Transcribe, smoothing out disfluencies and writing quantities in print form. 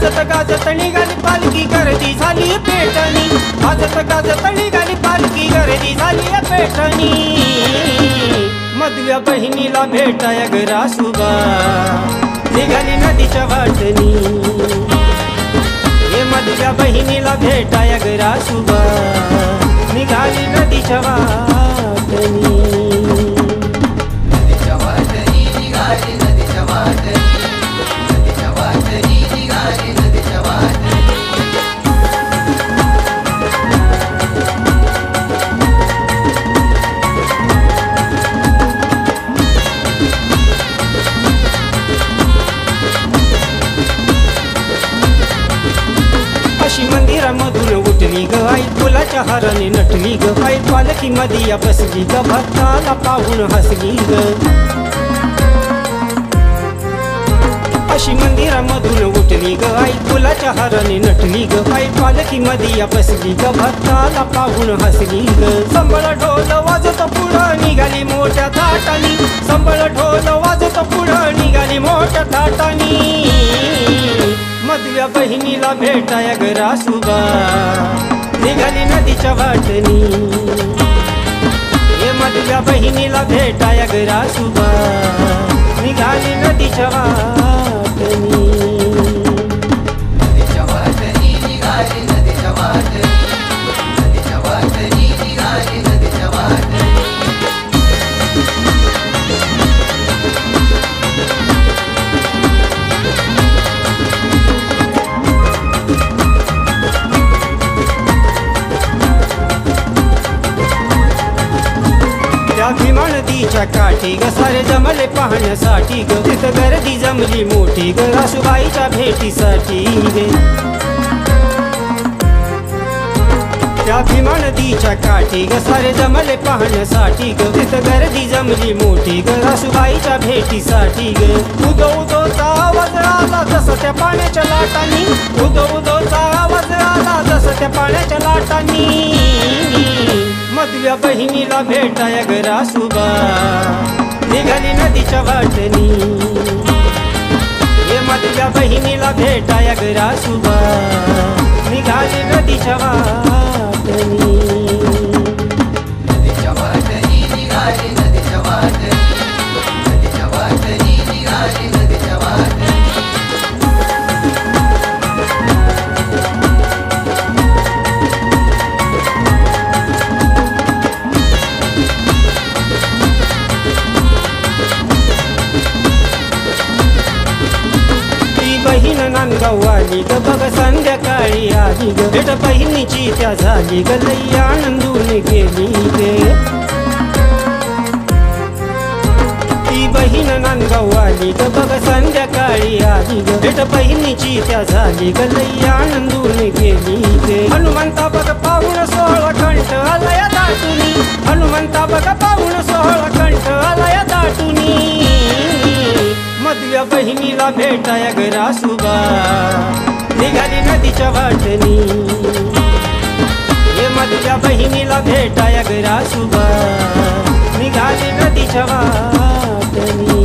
वाजत गाजत निघाली पालखी गर्दी झाली पेटणी वाजत गाजत निघाली पालखी गर्दी झाली पेटणी मधव्या बहिणीला भेटाया गरासुबा निघाली नदीच्या वाटणी हे मधव्या बहिणीला भेटाया गरासुबा निघाली नदीच्या वाटणी अशी मंदिरामधून उठली ग आई फुलाच्या हाराने नटली ग आई पालखी मध्ये बसली ग भक्ताला पाहून हसली ग अशी मंदिरामधून उठली ग आई फुलाच्या हाराने नटली ग आई पालखी मध्ये बसली ग भक्ताला पाहून हसली ग संबळ ढोल वाजत पुढं निघाली मोठ्या थाटानी संबळ ढोल वाजत पुढं निघाली मोठ्या थाटानी मधव्या बहिणीला भेटाया गरासुबा निघाली नदीच्या वाटणी हे मधव्या बहिणीला भेटाया गरासुबा निघाली नदीच्या वाटणी नदीच्या वाटणी निघाली नदीच्या वाटणी नदीच्या वाटणी निघाली नदीच्या वाटणी भीमा नदीच्या काठी ग सारे जमले पाहण्यासाठी ग तिथं गर्दी जमली मोठी ग रासूबाईच्या भेटीसाठी गे त्या भीमा नदीच्या काठी ग सारे जमले पाहण्यासाठी ग तिथं गर्दी जमली मोठी ग रासूबाईच्या भेटीसाठी ग उदो उदोचा आवाज आला जसं त्या पाण्याच्या लाटांनी उदो उदोचा आवाज आला जसं त्या पाण्याच्या लाटांनी मधव्या बहिणीला भेटाया गरासुबा निघाली नदीच्या वाटणी हे मधव्या बहिणीला भेटाया गरासुबा निघाली नदीच्या वाटणी नदीच्या वाटणी निघाली नदीच्या वाटणी नदीच्या वाटणी निघाली नदीच्या वाटणी बहीण नांदगाव आली ग बघ संध्याकाळी आली ग भेट बहिणीची त्या झाली ग लई आनंदून गेली गे ती बहीण नांदगाव आली ग बघ संध्याकाळी आली ग भेट बहिणीची त्या झाली ग लई आनंदून गेली गे हनुमंता बघ पाहून 16 कंठ आलया दाटुनी हनुमंता बघ पाहून 16 कंठ आलया दाटुनी मधव्या बहिणीला भेटाया गरासुबा निघाली नदीच्या वाटणी हे मधव्या बहिणीला भेटाया गरासुबा निघाली नदीच्या वाटणी